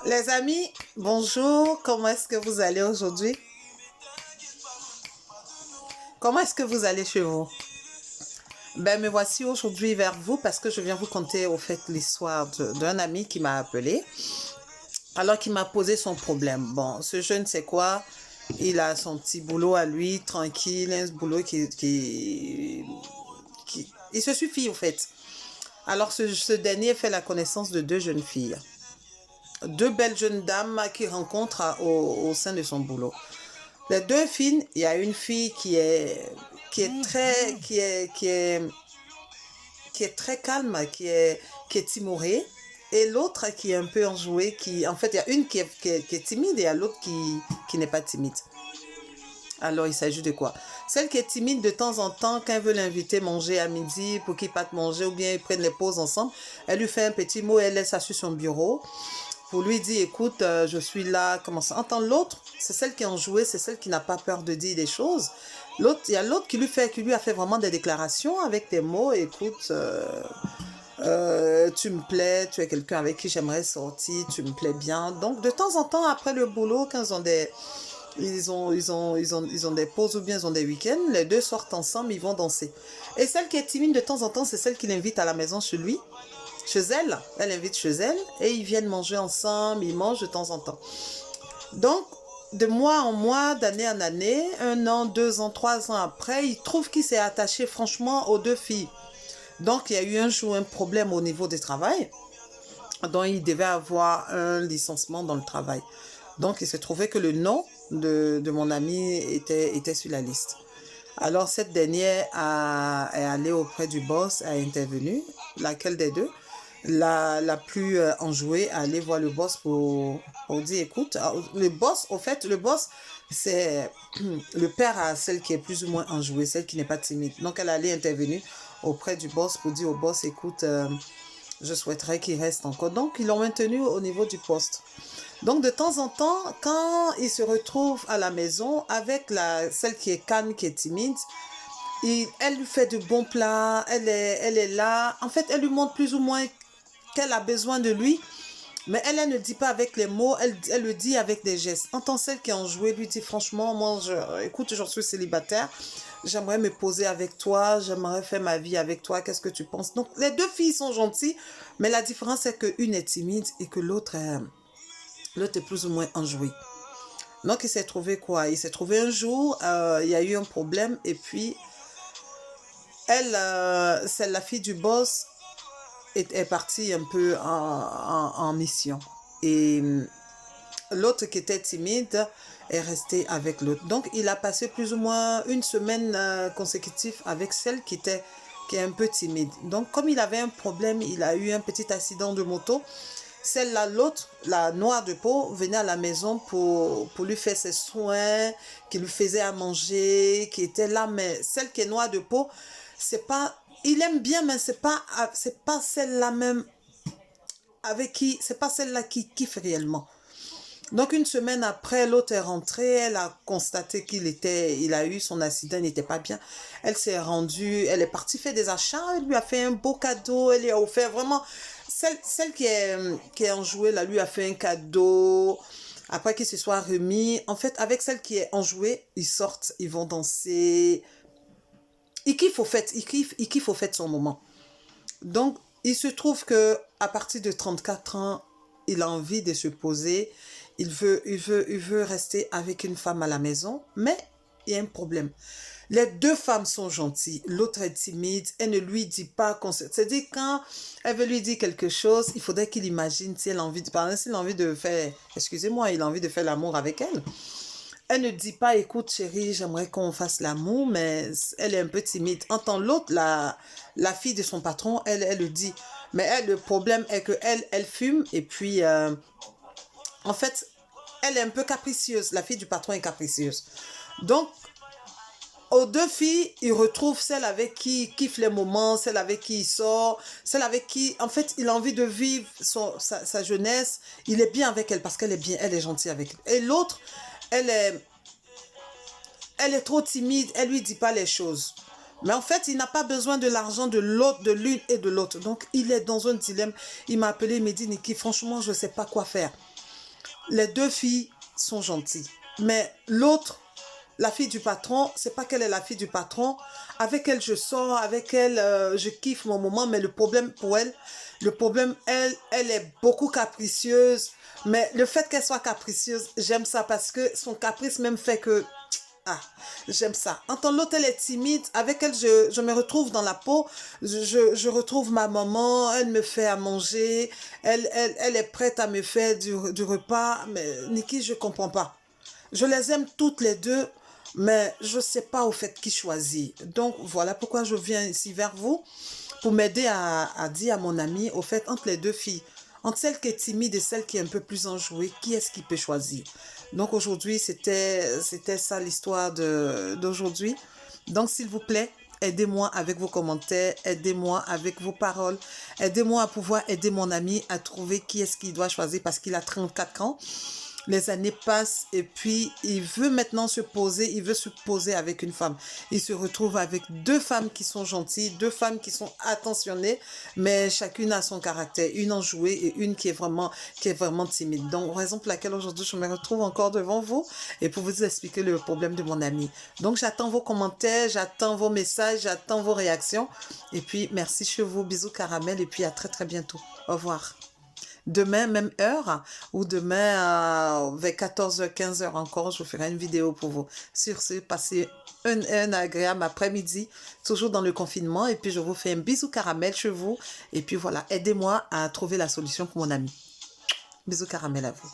Les amis, bonjour, comment est-ce que vous allez aujourd'hui? Comment est-ce que vous allez chez vous? Ben, me voici aujourd'hui vers vous parce que je viens vous conter au fait l'histoire d'un ami qui m'a appelé, alors qu'il m'a posé son problème. Bon, ce jeune, c'est quoi? Il a son petit boulot à lui, tranquille, un boulot il se suffit au fait. Alors, ce dernier fait la connaissance de deux jeunes filles. Deux belles jeunes dames qu'il rencontre au sein de son boulot. Les deux filles, il y a une fille qui est très calme, qui est timorée, et l'autre qui est un peu enjouée, en fait, il y a une qui est timide et il y a l'autre qui n'est pas timide. Alors, il s'agit de quoi? Celle qui est timide, de temps en temps, quand elle veut l'inviter manger à midi pour qu'ils partent manger ou bien ils prennent les pauses ensemble, elle lui fait un petit mot et elle laisse ça sur son bureau pour lui dire, écoute, je suis là, comment ça? Entendre l'autre, c'est celle qui est enjouée, c'est celle qui n'a pas peur de dire des choses. L'autre, il y a l'autre qui lui a fait vraiment des déclarations avec des mots, écoute, tu me plais, tu es quelqu'un avec qui j'aimerais sortir, tu me plais bien. Donc, de temps en temps, après le boulot, quand ils ont des pauses ou bien ils ont des week-ends, les deux sortent ensemble, ils vont danser. Et celle qui est timide de temps en temps, c'est celle qui l'invite à la maison chez lui. Chez elle, elle invite chez elle et ils viennent manger ensemble, ils mangent de temps en temps. Donc, de mois en mois, d'année en année, 1 an, 2 ans, 3 ans après, il trouve qu'il s'est attaché franchement aux deux filles. Donc, il y a eu un jour un problème au niveau du travail. Donc, il devait avoir un licenciement dans le travail. Donc, il se trouvait que le nom de mon ami était sur la liste. Alors, cette dernière est allée auprès du boss, a intervenu. Laquelle des deux? La plus enjouée, à aller voir le boss pour dire, écoute, le boss, au fait, le boss, c'est le père à celle qui est plus ou moins enjouée, celle qui n'est pas timide. Donc, elle allait intervenir auprès du boss pour dire au boss, écoute, je souhaiterais qu'il reste encore. Donc, ils l'ont maintenu au niveau du poste. Donc, de temps en temps, quand il se retrouve à la maison avec celle qui est calme, qui est timide, elle lui fait de bons plats, elle est là. En fait, elle lui montre plus ou moins qu'elle a besoin de lui, mais elle ne dit pas avec les mots, elle le dit avec des gestes. Entend celle qui est enjouée, lui dit franchement, moi, écoute, je suis célibataire, j'aimerais me poser avec toi, j'aimerais faire ma vie avec toi, qu'est-ce que tu penses? Donc, les deux filles sont gentilles, mais la différence c'est qu'une est timide et que l'autre est plus ou moins enjouée. Donc, il s'est trouvé quoi? Il s'est trouvé un jour, il y a eu un problème et puis c'est la fille du boss est partie un peu en mission. Et l'autre qui était timide est resté avec l'autre. Donc, il a passé plus ou moins une semaine consécutive avec celle qui est un peu timide. Donc, comme il avait un problème, il a eu un petit accident de moto. Celle-là, l'autre, la noire de peau, venait à la maison pour lui faire ses soins, qui lui faisait à manger, qui était là. Mais celle qui est noire de peau, c'est pas... Il aime bien, mais c'est pas celle-là même avec qui... C'est pas celle-là qui kiffe réellement. Donc, une semaine après, l'autre est rentrée, elle a constaté il a eu son accident, il n'était pas bien. Elle s'est rendue, elle est partie faire des achats, elle lui a fait un beau cadeau, elle lui a offert vraiment... Celle qui est enjouée, là, lui a fait un cadeau, après qu'il se soit remis. En fait, avec celle qui est enjouée, ils sortent, ils vont danser. Il kiffe il kiffe au fait son moment. Donc, il se trouve que à partir de 34 ans, il a envie de se poser. Il veut rester avec une femme à la maison, mais il y a un problème. Les deux femmes sont gentilles, l'autre est timide, elle ne lui dit pas. C'est-à-dire quand elle veut lui dire quelque chose, il faudrait qu'il imagine si elle a envie de parler, s'il a envie de faire, excusez-moi, il a envie de faire l'amour avec elle. Elle ne dit pas, écoute chérie, j'aimerais qu'on fasse l'amour, mais elle est un peu timide. Entend l'autre, la fille de son patron, elle le dit. Mais elle, le problème est que elle fume et puis, en fait, elle est un peu capricieuse. La fille du patron est capricieuse. Donc, aux deux filles, il retrouve celle avec qui il kiffe les moments, celle avec qui il sort, celle avec qui, en fait, il a envie de vivre sa jeunesse. Il est bien avec elle parce qu'elle est bien, elle est gentille avec elle. Et l'autre, elle est trop timide, elle lui dit pas les choses. Mais en fait, il n'a pas besoin de l'argent de l'autre, de l'une et de l'autre. Donc, il est dans un dilemme. Il m'a appelé, il m'a dit, Niki, franchement, je ne sais pas quoi faire. Les deux filles sont gentilles. Mais l'autre, la fille du patron, c'est pas qu'elle est la fille du patron. Avec elle, je sors, avec elle, je kiffe mon moment. Mais le problème pour elle, le problème, elle est beaucoup capricieuse. Mais le fait qu'elle soit capricieuse, j'aime ça parce que son caprice même fait que ah, j'aime ça. Entends, l'autre, elle est timide. Avec elle, je me retrouve dans la peau. Je retrouve ma maman. Elle me fait à manger. Elle est prête à me faire du repas. Mais Niki, je ne comprends pas. Je les aime toutes les deux, mais je ne sais pas au fait qui choisir. Donc, voilà pourquoi je viens ici vers vous pour m'aider à dire à mon ami, au fait, entre les deux filles, entre celle qui est timide et celle qui est un peu plus enjouée, qui est-ce qui peut choisir? Donc aujourd'hui, c'était ça l'histoire d'aujourd'hui. Donc s'il vous plaît, aidez-moi avec vos commentaires, aidez-moi avec vos paroles, aidez-moi à pouvoir aider mon ami à trouver qui est-ce qu'il doit choisir parce qu'il a 34 ans. Les années passent et puis il veut maintenant se poser, il veut se poser avec une femme. Il se retrouve avec deux femmes qui sont gentilles, deux femmes qui sont attentionnées, mais chacune a son caractère, une enjouée et une qui est vraiment timide. Donc, raison pour laquelle aujourd'hui je me retrouve encore devant vous et pour vous expliquer le problème de mon ami. Donc, j'attends vos commentaires, j'attends vos messages, j'attends vos réactions. Et puis, merci chez vous, bisous caramel et puis à très très bientôt. Au revoir. Demain, même heure, ou demain vers 14h, 15h encore, je ferai une vidéo pour vous. Sur ce, passez un agréable après-midi, toujours dans le confinement. Et puis, je vous fais un bisou caramel chez vous. Et puis, voilà, aidez-moi à trouver la solution pour mon ami. Bisous caramel à vous.